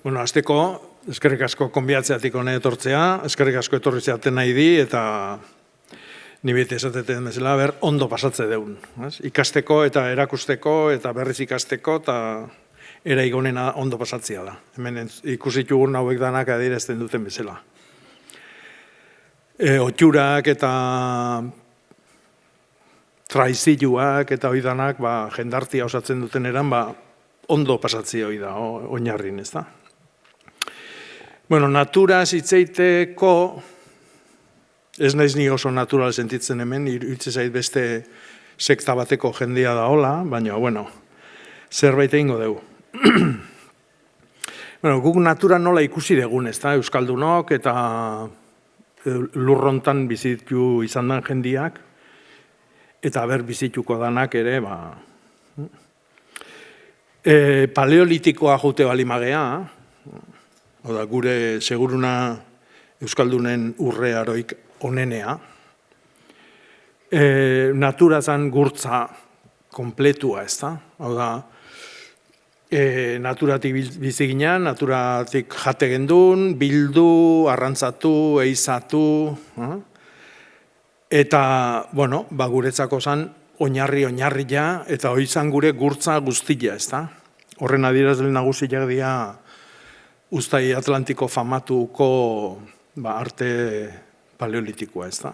Bueno, azteko, eskerrik asko konbiatzeatik hone etortzea, eskerrik asko etorri zeaten nahi di, eta ni bete esateten bezala, ondo pasatze deun. Ikasteko eta erakusteko, eta berriz ikasteko, eta eraigonena ondo pasatzea da. Hemen ikusitugun hauek danak adierazten duten bezala. Otxurak eta traiziluak eta hoi danak, jendartia osatzen duten eran, ondo pasatzea hoi da, oinarrin, ez da. Bueno, naturaz hitzeiteko, ez naiz ni oso natural sentitzen hemen, iruditzen zait beste sekta bateko jendea da hola, baina, bueno, zerbait egingo dugu. Bueno, guk natura nola ikusi degun, ez da, Euskaldunok eta lurrontan bizitu izan den jendiak, eta bizituko danak ere, paleolitikoa jote balimagea, oda gure seguruna Euskaldunen urrearoik onenea, naturazan gurtza kompletua, ez da? Oda, naturatik bizi ginen, naturatik jate gendun, bildu, arrantzatu, eizatu, eta, bueno, guretzako zan oinarria, eta hori zan gure gurtza guztia, ez da? Horren adierazle nagusiak dira Uztai Atlantiko famatuko arte paleolitikoa, ez da?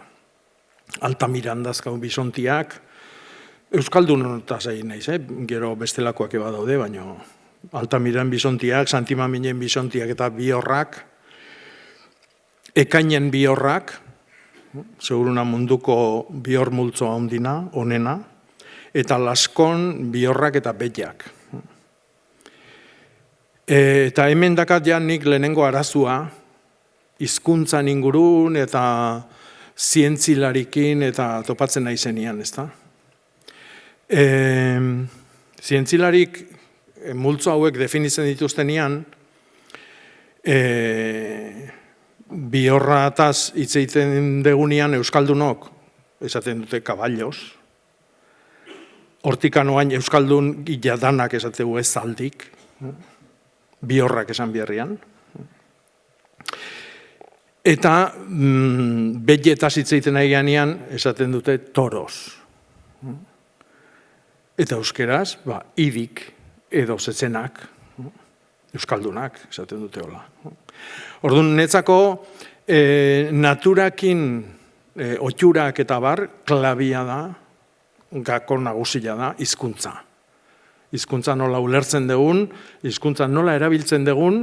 Altamirandazkau bisontiak, Euskaldun eta zain naiz, gero bestelakoak eba daude, baina Altamiran bisontiak, Santimaminen bisontiak eta bihorrak, Ekainen bihorrak, seguruna munduko bihor multzoa ondina, onena, eta Laskon bihorrak eta betiak. Eta hemen dakat ja nik lehenengo arazua, hizkuntzan ingurun eta zientzilarikin eta topatzen nahi zenian, ez da? Zientzilarik multzo hauek definitzen dituztenian, bihorrataz hitz egiten degunean Euskaldunok, esaten dute kaballos, hortikan oain Euskaldun jadanak esategu ez zaldik, bihorrak esan biherrian. Eta betetaz hitz egiten nahi ganean esaten dute toros. Eta euskeraz, idik edo zetzenak, Euskaldunak esaten dute hola. Orduan, netzako naturakin otxurak eta klabia da, gako nagusia da, hizkuntza. Hizkuntza nola ulertzen dugun, hizkuntza nola erabiltzen dugun,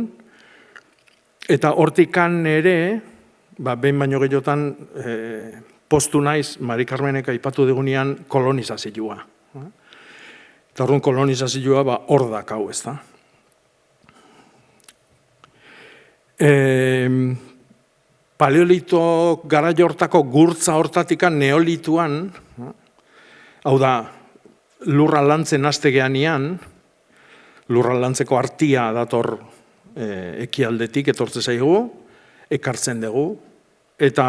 eta hortikan ere, behin baino gehiotan postu naiz, Mari Carmenek aipatu dugunean kolonizazioa. Eta orduan kolonizazioa hor dakau, ez da. Paleolito gara jortako gurtza hortatikan neolituan, hau da, lurra lantzen haste geanian, lurra lantzeko artia dator ekialdetik etortze zaigu, ekartzen dugu, eta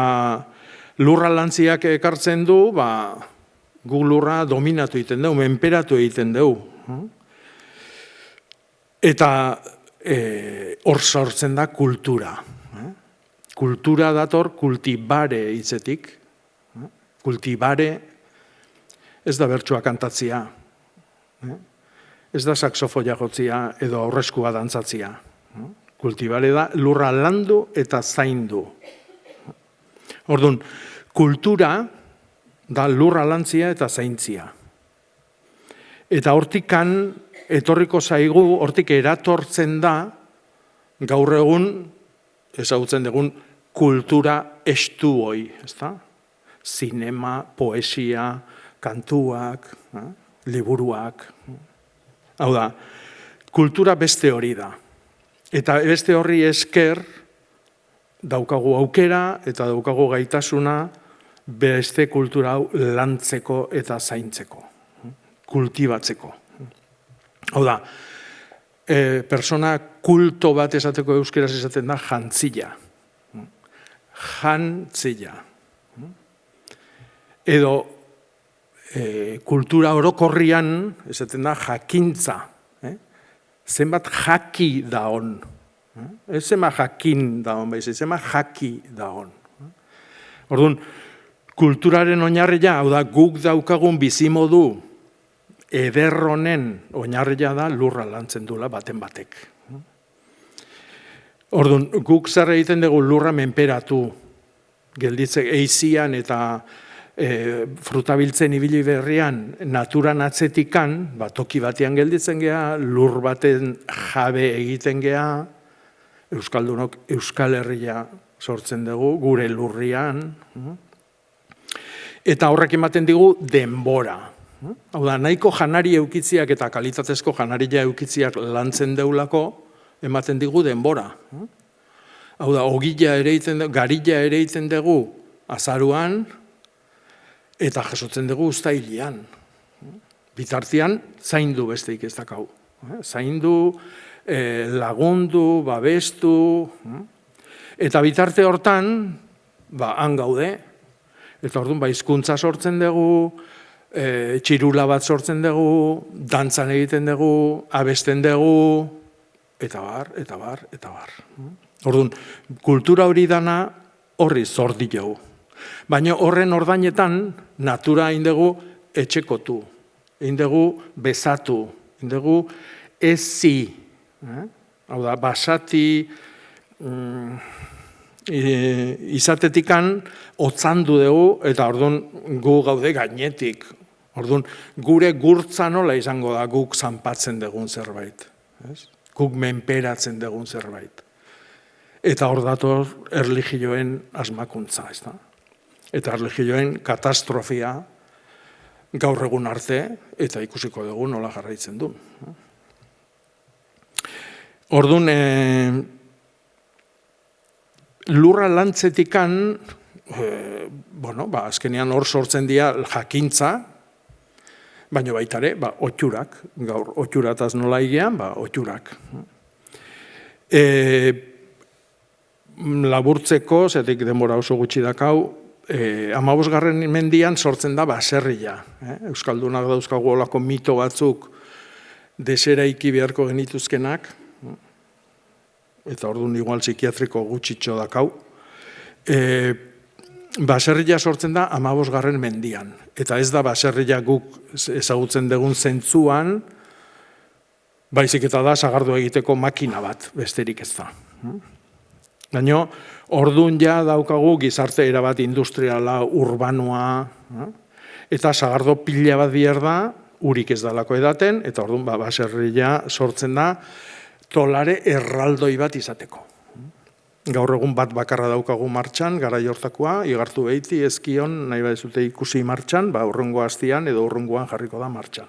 lurra lantziak ekartzen du, gu lurra dominatu egiten dugu, menperatu egiten dugu. Eta hor sortzen da kultura. Kultura dator kultibare hitzetik. Kultibare ez da bertsua kantatzia. Ez da saxofoia jotzia edo aurreskua dantzatzia. Kultibare da lurra landu eta zaindu. Orduan, kultura da lurra lantzia eta zaintzia. Eta hortikan, etorriko zaigu, hortik eratortzen da, gaur egun, ezagutzen dugun, kultura estu hoi, ez da? Zinema, poesia, kantuak, liburuak. Hau da, kultura beste hori da. Eta beste horri esker, daukagu aukera eta daukagu gaitasuna beste kultura hau lantzeko eta zaintzeko, kultibatzeko. Hau da, persona kulto bat esateko euskeraz esaten da jantzila. Jantzila. Edo kultura orokorrian esaten da jakintza. Zenbat jaki da on. Ez zema jakin dagoen, baiz, ez zema jaki dagoen. Orduan, kulturaren oinarria, hau da, guk daukagun bizimodu ederronen oinarria da lurra lantzen dula baten batek. Orduan, guk zer egiten dugu lurra menperatu, gelditzek eizian eta frutabiltzen ibili berrian naturan atzetikan, toki batean gelditzen gea, lur baten jabe egiten gea, Euskaldunok Euskal Herria sortzen dugu, gure lurrian, eta horrek ematen digu denbora. Hau da, nahiko janari eukitziak eta kalitatezko janaria eukitziak lantzen deulako, ematen digu denbora. Hau da, ogila ere egiten dugu, garila ere egiten dugu azaruan, eta jasotzen dugu uztailian. Bitartean, zaindu besteik ez dakau. Zaindu, lagundu, babestu, eta bitarte hortan, han gaude, eta orduan, hizkuntza sortzen dugu, txirula bat sortzen dugu, dantzan egiten dugu, abesten dugu, eta bar, eta bar, eta bar. Orduan, kultura hori dana horri zordi dugu. Baina horren ordainetan, natura egin dugu etxekotu, egin dugu bezatu, egin dugu ezi, hau da, basati izatetikan otzandu dugu, eta orduan gu gaude gainetik. Orduan, gure gurtza nola izango da guk zanpatzen dugun zerbait. Guk menperatzen dugun zerbait. Eta hor dator erlijioen asmakuntza, ez da? Eta erlijioen katastrofia gaur egun arte, eta ikusiko dugu nola jarraitzen du. Orduan, lurra lantzetikan, azkenean hor sortzen dira jakintza, baina baita ere, otxurak, gaur otxurataz nola egean, otxurak. Laburtzeko, zetik denbora oso gutxi dakau, 15. mendian sortzen da baserria. Euskaldunak dauzkagu olako mito batzuk deseraiki beharko genituzkenak, eta orduan igual psikiatriko gutxitxo dakau. Baserria sortzen da 15. mendian. Eta ez da baserria guk ezagutzen dugun zentzuan, baizik eta da sagardo egiteko makina bat, besterik ez da. Baina, orduan ja daukagu gizarte erabat industriala, urbanoa, eta sagardo pila bat bihar da, urik ez dalako edaten, eta orduan baserria sortzen da, tolare erraldoi bat izateko. Gaur egun bat bakarra daukagu martxan, garai hortakoa, igartu behiti, ezkion, nahi badezute ikusi martxan, urrengo hastian edo urrengoan jarriko da martxan.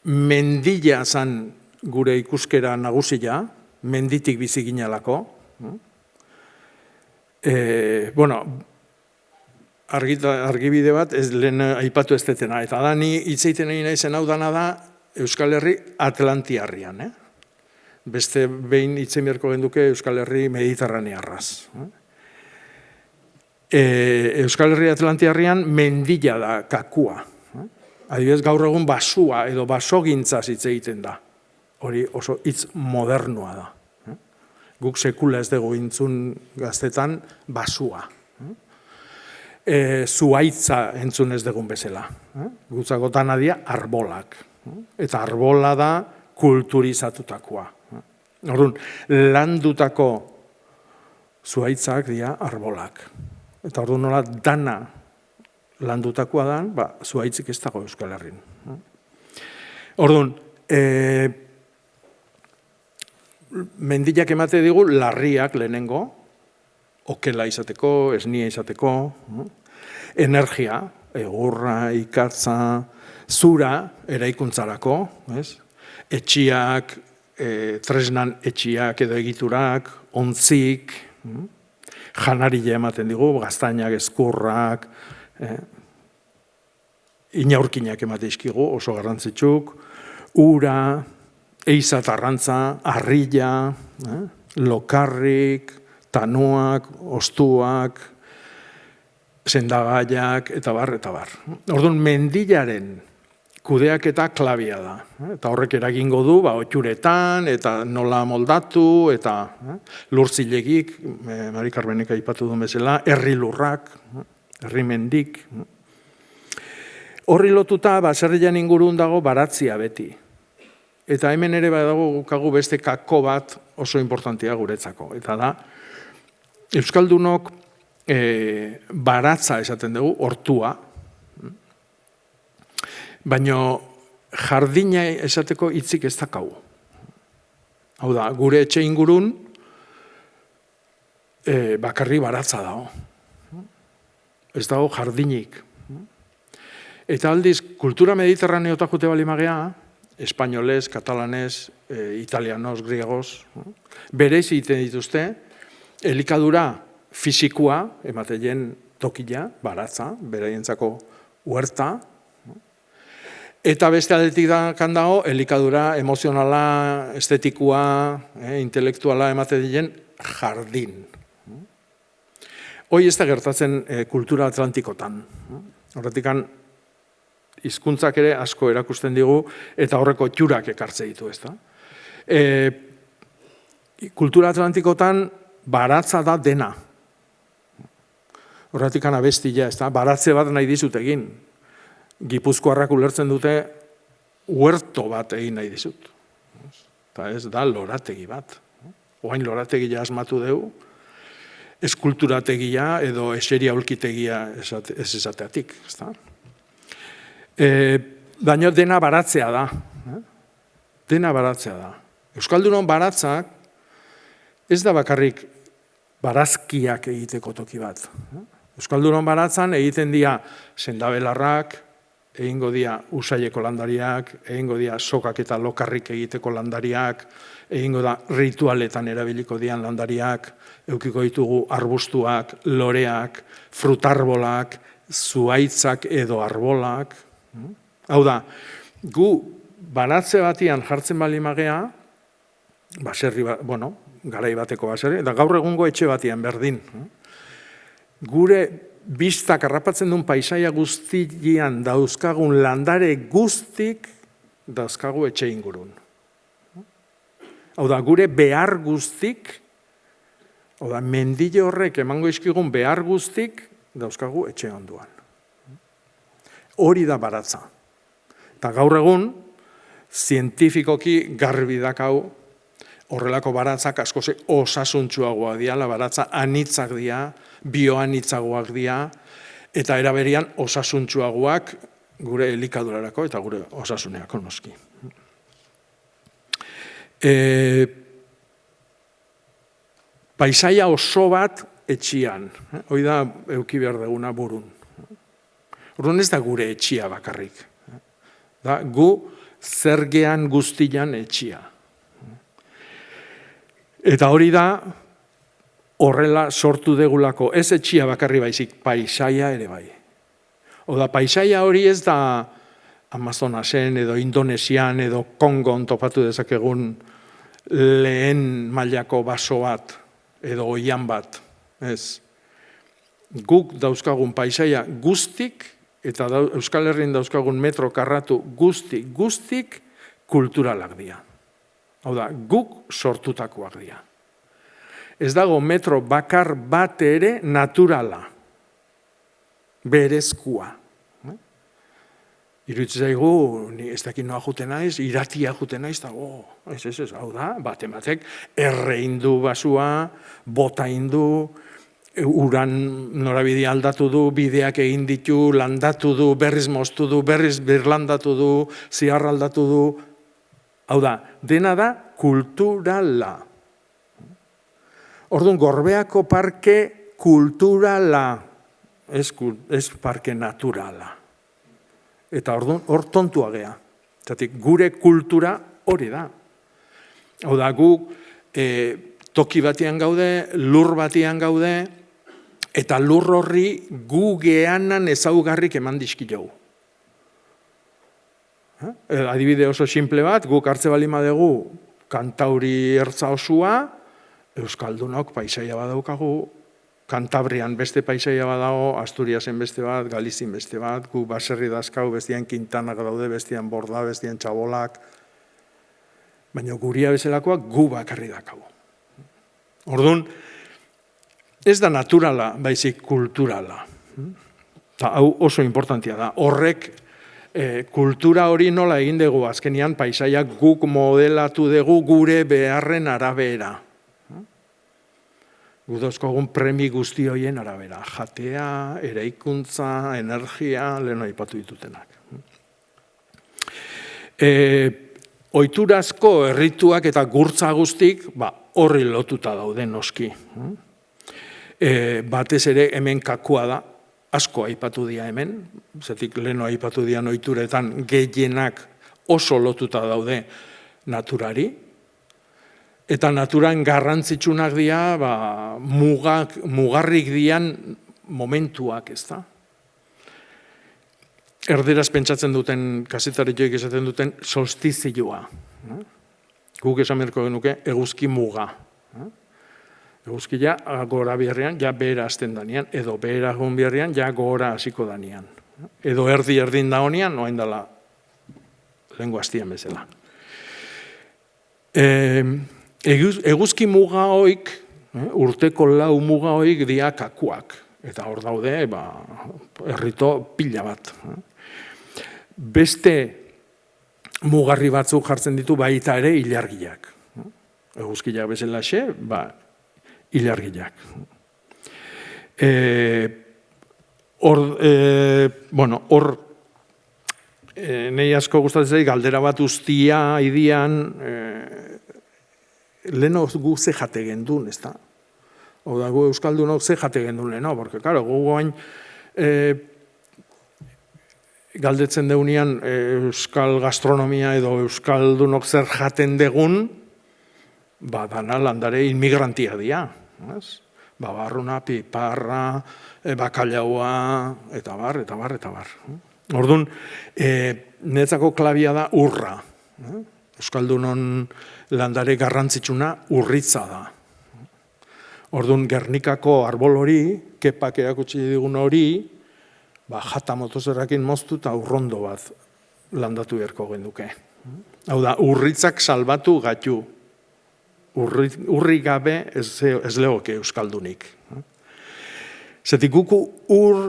Mendila zan gure ikuskera nagusia, menditik bizi ginelako. Argibide bat, ez lehen aipatu ez detena, eta da ni hitzeiten egin naizen hau dana da Euskal Herri Atlantiarrian. Beste behin hitzen beharko genduke Euskal Herri Mediterranearraz. Euskal Herri Atlantiarrian mendila da kakua. Adibidez, gaur egun basua edo basogintzaz hitz egiten da. Hori oso hitz modernua da. Guk sekula ez dugu intzun gaztetan basua. Zuaitza entzun ez dugun bezala. Gutzako danadia arbolak. Eta arbola da kulturizatutakoa. Orduan, landutako zuaitzak dira arbolak. Eta orduan nola dana landutakoa da, zuaitzik ez dago Euskal Herrin. Orduan, mendilak emate digu larriak lehenengo, okela izateko, esnia izateko, energia, egurra, ikatza, zura, eraikuntzarako, etxiak, tresnan etxiak edo egiturak, ontzik, janaria ematen digu, gaztainak, eskurrak, inaurkinak emate izkigu, oso garrantzitsuk, ura, eiza eta arrantza, arrilla, lokarrik, tanuak, ostuak, sendagaiak, eta bar, eta bar. Orduan, mendilaren kudeaketa klabia da. Eta horrek eragingo du, otxuretan, eta nola moldatu, eta lur zilegik, Mari Carmenek aipatu duen bezala, herri lurrak, herri mendik. Horri lotuta, baserrian ingurun dago baratzia beti. Eta hemen ere badago beste kako bat oso importantea guretzako. Eta da, euskaldunok baratza esaten dugu, hortua, baina jardina esateko hitzik ez dakau. Hau da, gure etxe ingurun bakarri baratza dago. Ez dago jardinik. Eta aldiz, kultura mediterraneotak jute bali magea, espainolez, katalanez, italianos, griegos, berez egiten dituzte, elikadura fisikoa, ematen tokia, baratza, beraientzako huerta, eta beste aldetik dago, elikadura emozionala, estetikoa, intelektuala ematen diren jardin. Hoi ez da gertatzen kultura atlantikotan. Horretikan, hizkuntzak ere asko erakusten digu, eta horreko txurak ekartze ditu, ez da. Kultura atlantikotan baratza da dena. Horretikan abestia, ez da, baratze bat nahi dizut egin. Gipuzkoarrak ulertzen dute huerto bat egin nahi dizut. Eta ez da lorategi bat. Oain lorategia asmatu dugu, eskulturategia edo eseria aulkitegia ez esateatik. Baina dena baratzea da. Dena baratzea da. Euskaldunon baratzak ez da bakarrik barazkiak egiteko toki bat. Euskaldunon baratzan egiten dira sendabelarrak, egingo dira usaileko landariak, egingo dira sokak eta lokarrik egiteko landariak, egingo da ritualetan erabiliko dian landariak, eukiko ditugu arbustuak, loreak, frutarbolak, zuaitzak edo arbolak. Hau da, gu baratze batian jartzen bali magea, baserri, garai bateko baserri, eta gaur egungo etxe batian berdin. Gure biztak harrapatzen duen paisaia guztian dauzkagun landare guztik dauzkagu etxe ingurun. Hau da, gure behar guztik, hau da, mendile horrek emango izkigun behar guztik dauzkagu etxe onduan. Hori da baratza. Eta gaur egun, zientifikoki garbi dakau, horrelako baratzak askoze osasuntsuagoa dira, la baratza anitzak dira, bioanitzagoak dira, eta eraberian osasuntsuagoak gure elikadurarako eta gure osasuneako noski. Paisaia oso bat etxian, hori da euki behar duguna burun. Orduan ez da gure etxia bakarrik. Da, gu zergean guztian etxia. Eta hori da, horrela sortu degulako, ez etxia bakarri baizik, paisaia ere bai. Oda, paisaia hori ez da Amazonasen edo Indonesian edo Kongon topatu dezakegun lehen mailako baso bat edo oian bat. Ez. Guk dauzkagun paisaia guztik eta Euskal Herrin dauzkagun metro karratu guztik kulturalak dira. Hau da, guk sortutakoak dira. Ez dago metro bakar bat ere naturala, berezkoa. Iruditzen zaigu, ez dakit noa juten naiz, iratia juten naiz, ez, hau da, batek erreindu basua, bota indu, uran norabidea aldatu du, bideak egin ditu, landatu du, berriz moztu du, berriz birlandatu du, ziarra aldatu du. Hau da, dena da kulturala. Orduan, Gorbeako parke kulturala, ez parke naturala. Eta orduan, hor tontua gea. Gure kultura hori da. Hau da, guk toki batian gaude, lur batian gaude, eta lur horri gu geanan ezaugarrik eman dizkiogu. Adibide oso simple bat, guk hartze balima dugu Kantauri ertza osua, Euskaldunok paisaia badaukagu Kantabrian beste paisaia badago, Asturiasen beste bat, Galizien beste bat, gu baserri dazkau, bestian Quintanak daude, bestian Borda, bestian Txabolak, baina guria bezalakoak gu bakarri dakau. Orduan, ez da naturala, baizik kulturala. Ta, hau oso importantia da. Horrek, kultura hori nola egin dugu, azkenian paisaiak guk modelatu dugu gure beharren arabera. Gudozkogun premi guzti horien arabera. Jatea, eraikuntza, energia, lehen aipatu ditutenak. Ohiturazko errituak eta gurtza guztik horri lotuta daude noski. Batez ere hemen kakua da, asko aipatu dira hemen, zetik lehen aipatu dira ohituretan gehienak oso lotuta daude naturari, eta naturan garrantzitsunak dira mugarrik dian momentuak, ez da? Erderaz pentsatzen duten, kazetariak esaten duten, solstizioa. Guk esan berko genuke, eguzki muga. Eguzki ja gora biharrean, ja behera hasten danean, edo behera egun biharrean, ja gora hasiko danean. Edo erdin da honean, noain dela lehengo hastian bezala. Eguzki muga hoik, urteko lau muga hoik dia kakuak. Eta hor daude, errito pila bat. Beste mugarri batzuk jartzen ditu baita ere ilargiak. Eguzkiak bezalaxe, ilargiak. Hor, nahi asko gustatzen zait, galdera bat ustia, idian, leheno gu ze jate gendun, ez da? Oda, gu euskaldunok ze jate gendun leheno, porque, claro, gu goain galdetzen deunean euskal gastronomia edo euskaldunok zer jaten degun, dana landare inmigrantia dira. Barruna, piparra, bakalaua, eta bar. Orduan, netzako klabia da urra. Euskaldunon landare garrantzitsuna urritza da. Orduan, Gernikako arbol hori, kepak erakutsi digun hori, jata motozerrakin moztu eta urrondo bat landatu beharko genduke. Hau da, urritzak salbatu gatu. Urri gabe ez legoke euskaldunik. Zetik guku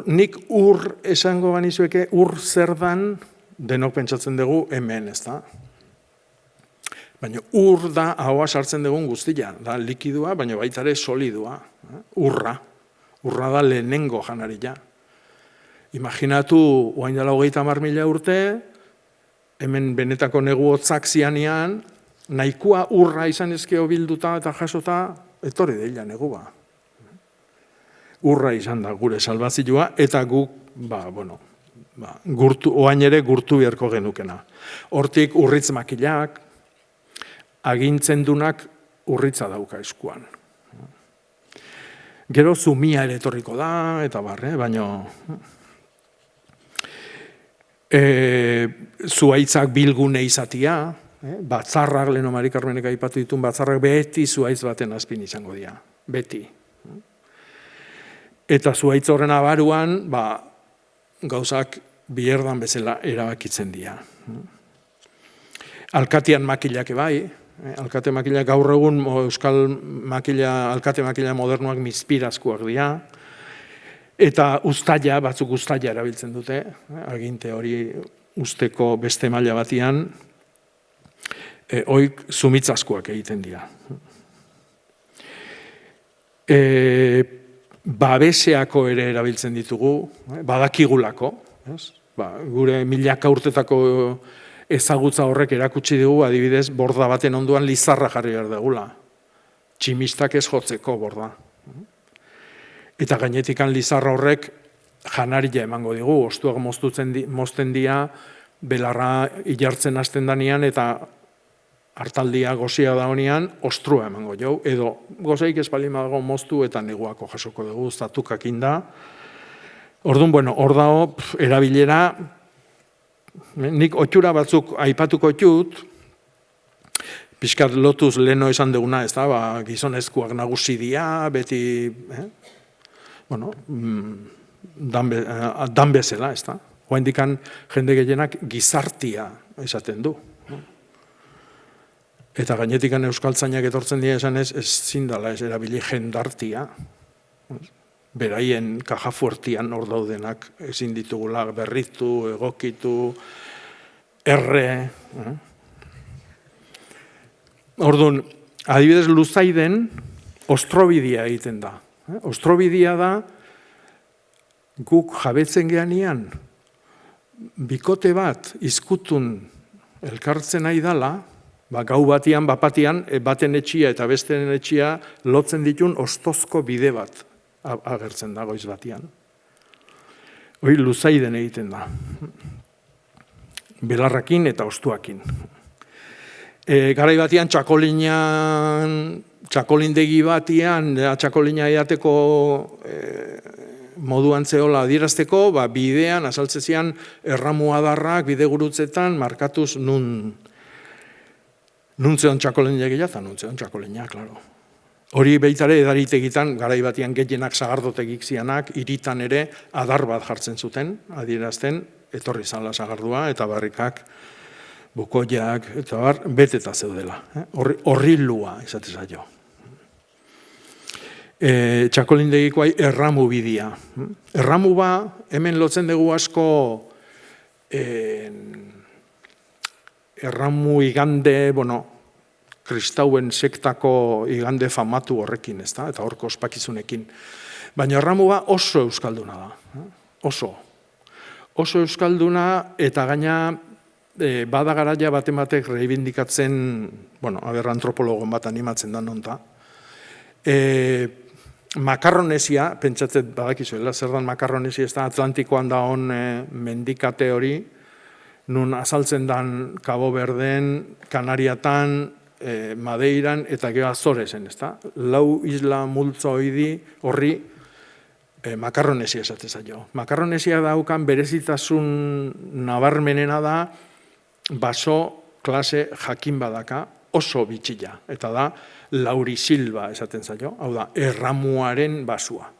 nik esango banizueke ur zer dan denok pentsatzen dugu hemen, ez da? Baina ur da ahoa sartzen dugun guztia, da likidua, baina baita ere solidua. Urra da lehenengo janaria. Imaginatu, oain dela 30.000 urte, hemen benetako negu hotzak zianean, nahikoa urra izan ezkeo bilduta eta jasota, etorri deila negua. Urra izan da gure salbazioa, eta guk, oain ere gurtu beharko genukena. Hortik urritz makilak, agintzen dunak urritza dauka eskuan. Gero zumia ere etorriko da, eta baina zuaitzak bilgune izatia, batzarrak, leheno Mari Carmenek aipatu ditun, batzarrak beti zuaitz baten azpin izango dira, beti. Eta zuaitz horren abaruan, gauzak bierdan bezala erabakitzen dira. Alkatean makilak bai, alkate makilak gaur egun euskal alkate makila modernoak mizpirazkoak dira, eta batzuk ustaila erabiltzen dute, aginte hori usteko beste maila batian, oik zumitzazkoak egiten dira. Babeseako ere erabiltzen ditugu, badakigulako, gure milaka urtetako ezagutza horrek erakutsi dugu, adibidez, borda baten onduan lizarra jarri behar dugula. Tximistak ez jotzeko borda. Eta gainetikan lizarra horrek janaria emango digu, ostuak mozten dira, belarra ilartzen hasten danean, eta hartaldia gozia da honean, ostrua emango jau, edo gozaik espalin badago moztu eta neguako jasoko dugu, zatukakin da. Orduan, hor dago, erabilera, nik otxura batzuk aipatuko txut, pixkat lotuz leheno esan duguna, ez da, gizonezkoak nagusi dira, beti, bueno, dan bezala, ez da? Oaindikan jende gehienak gizartia esaten du. Eta gainetikan euskaltzainak etortzen dira esan ez zindala ez erabili jendartia. Beraien kaja fuertian hor daudenak ezin ditugula berritu, egokitu, erre. Orduan, adibidez Luzaiden ostrobidia egiten da. Ostrobidia da guk jabetzen geanian bikote bat izkutun elkartzen nahi dala, gau batian, baten etxia eta bestearen etxia lotzen ditun ostozko bide bat agertzen da goiz batian. Hori Luzaiden egiten da. Belarrakin eta ostuakin. Garai batian txakolindegi batian, txakolina edateko moduan zehola adierazteko, bidean, azaltzezian erramu adarrak, bide gurutzetan, markatuz nun zeon txakolina egia eta nun zeon txakolina, klaro. Hori behitare edaritegitan, garai batian gehienak sagardotegik zianak, iritan ere adar bat jartzen zuten, adierazten, etorri zala sagardua, eta barrikak, bukoiak, eta bar, beteta zeudela. Horrilua, izatez aio. Txakolindegikoa erramu bidea. Erramu hemen lotzen dugu asko erramu igande, kristauen sektako igande famatu horrekin, ez da, eta horko ospakizunekin. Baina erramu oso euskalduna da. Oso euskalduna, eta gaina bada garaia batek reibindikatzen, antropologon bat animatzen da nonta. Makarronesia, pentsatzen badakizuela, zer dan makarronesia, ez da Atlantikoan da hon mendikate hori, nun azaltzen dan Cabo Verden, Kanariatan, Madeiran, eta gero Azorezen, ez da? Lau isla multzo horri makarronesia esatez zaio. Makarronesia daukan berezitasun nabarmenena da, baso klase jakin badaka, oso bitxila, eta da laurisilba esaten zaio, hau da, erramuaren basua.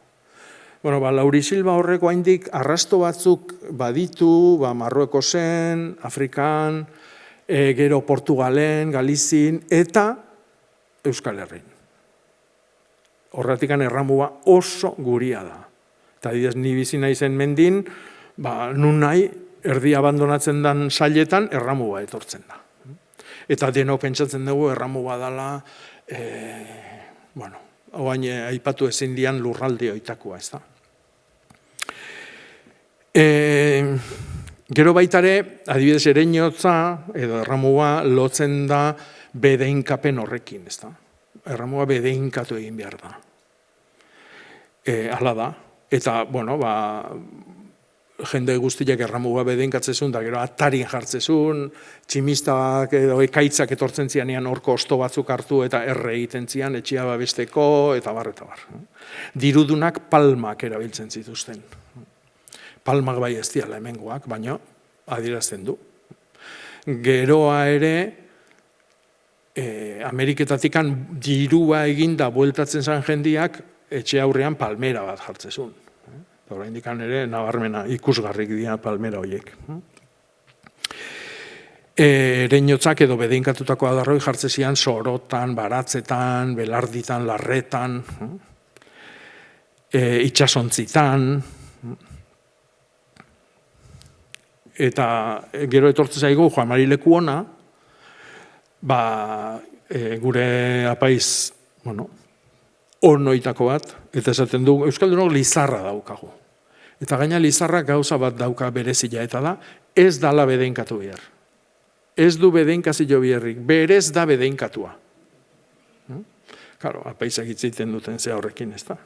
Laurisilba horreko haindik arrasto batzuk baditu, Marruekosen, Afrikan, gero Portugalen, Galizin, eta Euskal Herrin. Horratikan erramua oso guria da. Eta didez, ni bizi naizen mendin, nun nahi, erdi abandonatzen dan sailetan, erramua etortzen da. Eta denok pentsatzen dugu erramua dala, oain aipatu ezin dian lurralde oitakoa, ez da. Gero baitare, adibidez ereinotza, edo erramua lotzen da bedeinkapen horrekin, ez da. Erramua bedeinkatu egin behar da. Hala da. Eta, jende guztiak erramua bedeinkatzezun, da gero atarin jartzezun, tximistak edo ekaitzak etortzen zianean horko osto batzuk hartu eta erre egiten zian, etxia babesteko, eta bar. Dirudunak palmak erabiltzen zituzten. Palmak bai ez diala hemengoak, baina adierazten du. Geroa ere, Ameriketatikan dirua eginda bueltatzen zan jendiak, etxe aurrean palmera bat jartzezun. Oraindikan ere nabarmena ikusgarrik dira palmera horiek. Ereinotzak edo bedeinkatutako adarroi jartzezian sorotan, baratzetan, belarditan, larretan, itxasontzitan, eta gero etortze zaigu Juan Mari Lekuona, gure apaiz, onoitako bat, eta esaten du, Euskaldunok lizarra daukagu. Eta gaina lizarra gauza bat dauka berezila, eta da, ez dala bedeinkatu behar. Ez du bedeinkazio biherrik, berez da bedeinkatua. Karo, apaizak itziten duten zea horrekin, ez da.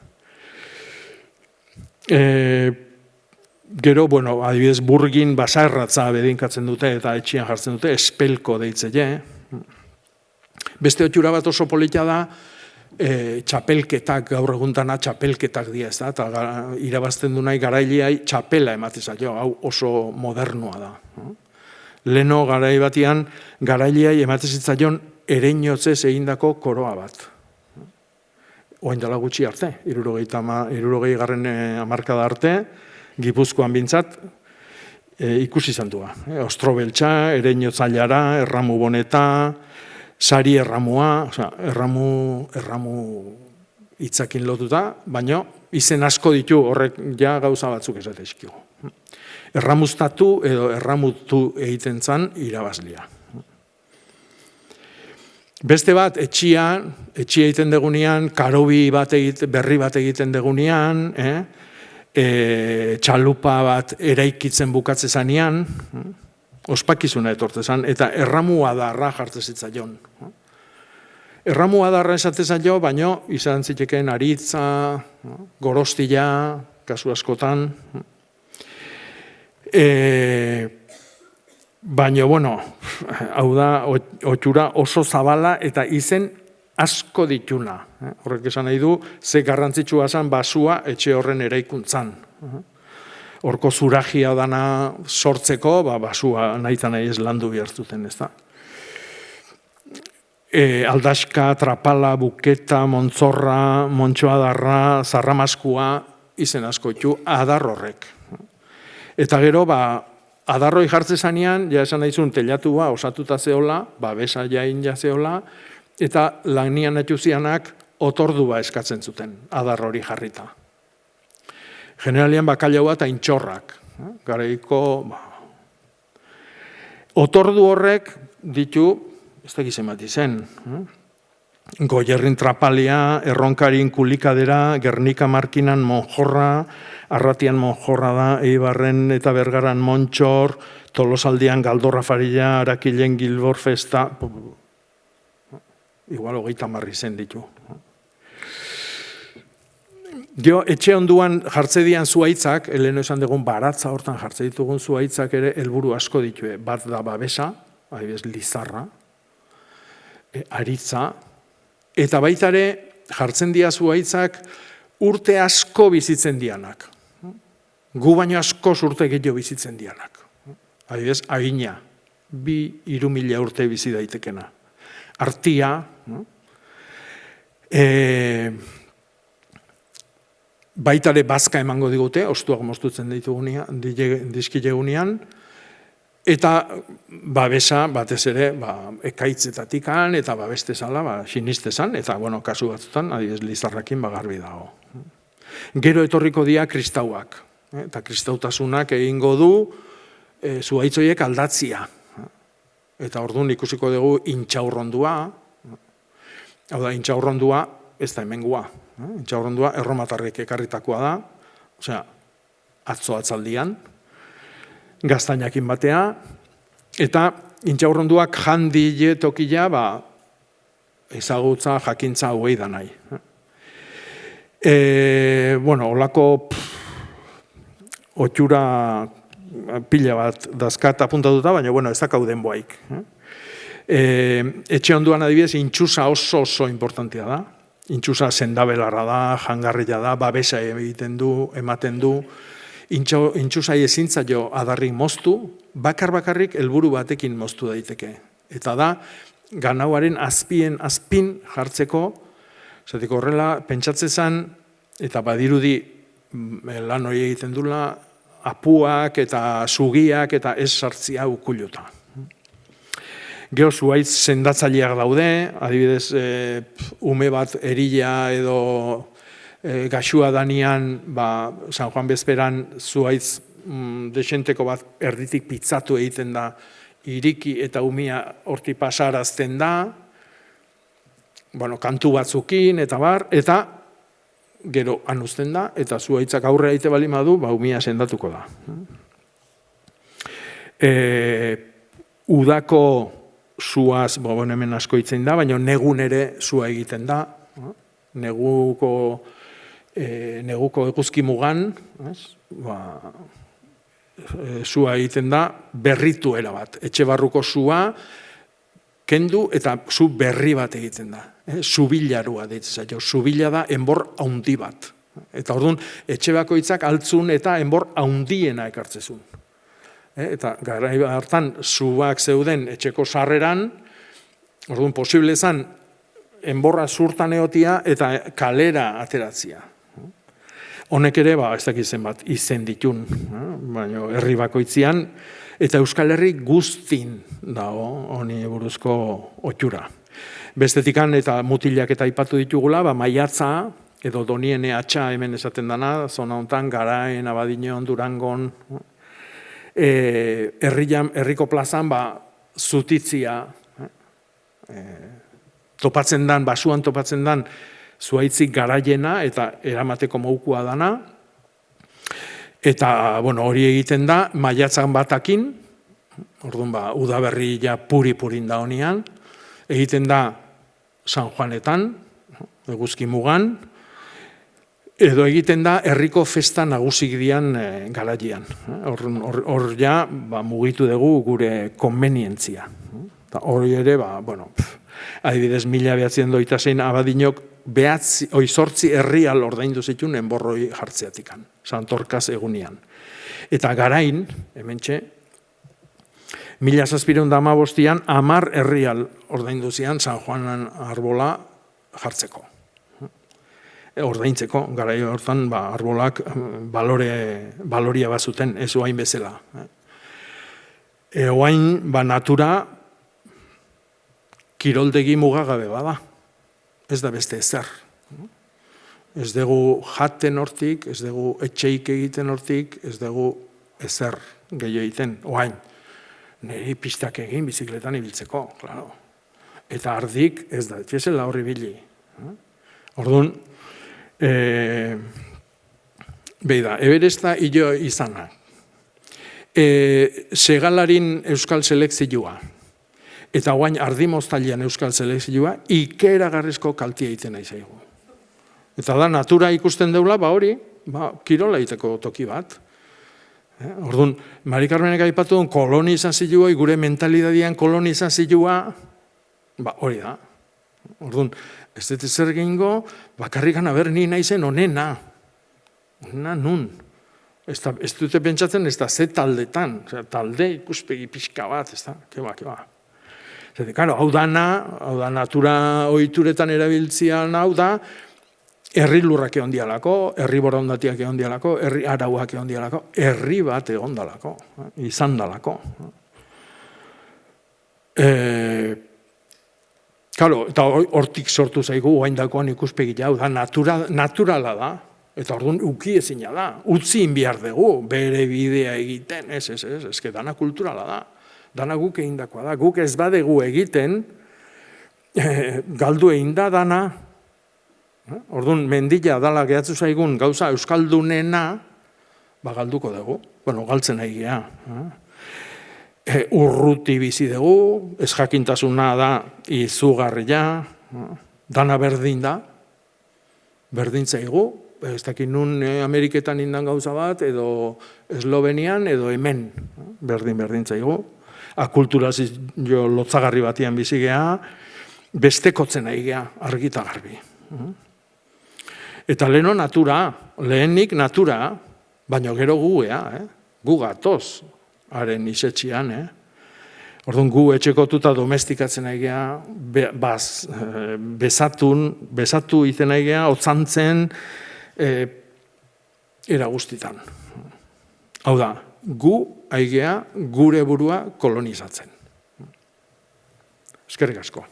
Gero, adibidez, burgin basarratza bedeinkatzen dute, eta etxian jartzen dute, espelko deitzeie. Beste otxura bat oso polita da, txapelketak, gaur eguntana txapelketak dira, ez da, eta irabazten du nahi garailiai txapela ematezaio, hau oso modernua da. Leno garai batian garailiai ematezitzaion ereinotzez egindako koroa bat. oain dela gutxi arte, 60. hamarkada arte, Gipuzkoan bintzat, ikusi zantua. Ostrobeltza, Ereñotzailara, Erramu Boneta, Sari Erramua, erramu hitzakin lotuta, baina izen asko ditu horrek ja gauza batzuk esatezkigu. Erramuztatu edo erramutu egiten zan irabazlia. Beste bat, etxia egiten degunean, karobi berri bat egiten degunean, txalupa bat eraikitzen bukatze zanean, ospakizuna etortzezan, eta erramu adarra jartzezitzaion. Erramu adarra esatezaio, baina izan zitekeen aritza, gorostila, kasu askotan. Baina, hau da, otxura oso zabala eta izen asko dituna. Horrek esan nahi du, ze garrantzitsua zen basua etxe horren eraikuntzan. Horko zuragia dana sortzeko, basua nahi eta nahi ez landu bihartzuten, ez da. Aldaska, trapala, buketa, montzorra, montxoadarra, zarramaskua, izen asko ditu, adar horrek. Eta gero, adarroi jartze zanean, ja esan nahizun, telatua osatuta zehola, babesa jain jazehola, eta lanian etxuzianak otordua eskatzen zuten, adar hori jarrita. Generalian bakailaua eta intxorrak. Garaiko, otordu horrek ditu, ez da gizen bat izen, Goierrin trapalia, Erronkarin kulikadera, Gernika markinan monjorra, Arratian monjorra da, Eibarren eta Bergaran montxor, Tolosaldian galdorra farila, Arakilen Gilbor festa, igual 30 izen ditu. Etxe onduan jartze dian zuaitzak, heleno esan dugun baratza hortan jartze ditugun zuaitzak ere helburu asko ditue. Bat da babesa, adibidez lizarra, aritza, eta baita ere jartzen dira zuaitzak urte asko bizitzen dianak. Gu baino asko urte gehiago bizitzen dianak. Adibidez, agina, 2-3 mila urte bizi daitekena. Artia, baita ere bazka emango digute, ostuak moztutzen dizkilegunean, eta babesa batez ere ekaitzetatik eta babestezala sinistezan, eta kasu batzutan, adibidez lizarrakin garbi dago. Gero etorriko dira kristauak, eta kristautasunak egingo du zuaitzoiek aldatzia. Eta orduan ikusiko dugu intxaurrondua, hau da, intxaurrondua ez da hemengua. Intxaurrondua erromatarrek ekarritakoa da, osea, atzo atzaldian, gaztainakin batea, eta intxaurronduak jandile tokila, ezagutza, jakintza hauei da nahi. Olako otxura pila bat dazkat apuntatuta, baina ez dakau denboaik. Etxe onduan adibidez, intxusa oso importantia da. Intxusa sendabelarra da, jangarria da, babesa egiten du, ematen du. Intxusai ezintza jo adarri moztu, bakarrik helburu batekin moztu daiteke. Eta da, ganauaren azpin jartzeko, zatiko horrela, pentsatzezan, eta badirudi lan hori egiten dula, apuak eta sugiak eta ez sartzia ukuluta. Gero zuaitz sendatzaileak daude, adibidez, ume bat erila edo gaxua danian, San Juan bezperan zuaitz desenteko bat erditik pitzatu egiten da, iriki eta umia horti pasarazten da, kantu batzukin eta eta gero anuzten da, eta zuaitzak aurre aite bali madu, umia sendatuko da. Udako zuaz, hemen asko itzen da, baina negun ere zua egiten da, neguko eguzki mugan, zua egiten da, berritu erabat. Etxe barruko zua, kendu eta zu berri bat egiten da. Zubilarua deitzen zaio. Zubila da enbor haundi bat. Eta orduan, etxe bakoitzak altzun eta enbor haundiena ekartzezun. Eta garai hartan zuak zeuden etxeko sarreran, orduan posible zen enborra zurtan egotia eta kalera ateratzia. Honek ere, ez dakit zenbat izen ditun, baina herri bakoitzian, eta Euskal Herri guztin dago honi buruzko ohitura. Bestetikan eta mutilak eta aipatu ditugula, maiatza, edo Doniene atxa hemen esaten dana, zona hontan, Garaen, Abadiñon, Durangon, herriko plazan, zutitzia, topatzen dan, basuan topatzen dan, zuaitzik garaiena eta eramateko moukua dana. Eta, hori egiten da, maiatzan batakin, orduan, udaberri ja puri-purin da honian, egiten da San Juanetan, eguzki mugan, edo egiten da herriko festa nagusik dian garaian. Hor ja, mugitu dugu gure konbenientzia. Hori ere, adibidez, 1926 Abadiñok 8 herrial ordaindu zituen enborroi jartzeatikan, Santorkaz egunian. Eta Garain, hementxe, 1715an 10 herrial ordaindu zian San Juanan arbola jartzeko. Ordaintzeko, garai hortan arbolak baloria bazuten, ez oain bezala. Oain, natura kiroldegi mugagabe bada. Ez da beste ezer. Ez dugu jaten hortik, ez dugu etxeik egiten hortik, ez dugu ezer gehiago egiten. Oain, niri pistak egin bizikletan ibiltzeko, klaro. Eta ardik ez da, etxezela horri bili. Orduan, beida, Everesta hilo izana. Segalarin euskal selekzioa. Eta guain ardimoztalian euskal selekzioa, ikeragarrizko kaltia egiten nahi zaigu. Eta da, natura ikusten deula, hori, kirola egiteko toki bat. Orduan, Mari Carmenek aipatu duen kolonizazioa, gure mentalidadian kolonizazioa, hori da. Orduan, ez dut zer gehingo, bakarrikan aber ni naizen onena. Onena nun. Ez dute pentsatzen, ez da ze taldetan. Talde ikuspegi pixka bat, ez da, keba. Hau da natura ohituretan erabiltzian hau da, herri lurrak egon dialako, herri borondatiak egon dialako, herri arauak egon dialako, herri bat egon dalako, izan dalako. Eta hortik sortu zaigu, oaindakoan ikuspegi hau da, naturala da, eta orduan uki ezina da, utzi inbiar dugu, bere bidea egiten, ez, dana kulturala da. Dana guk egindakoa da. Guk ez badegu egiten, galdu egin da dana, orduan mendila dala gehatzu zaigun gauza euskaldunena, galduko dugu, galtzen nahi geha. Urruti bizi dugu, ez jakintasuna da izugarria, dana berdin da, berdin zaigu, ez dakit nun Ameriketan indan gauza bat, edo Eslovenian, edo hemen, berdin zaigu. Akulturazio lotzagarri batian bizi geha, bestekotzen nahi geha, argita garbi. Eta lehenik natura, baina gero gu geha, gu gatoz, haren isetxian. Orduan gu etxekotuta domestikatzen nahi geha, bezatu iten nahi geha, otzantzen, era guztitan. Hau da, gu aigea gure burua kolonizatzen. Eskerrik asko.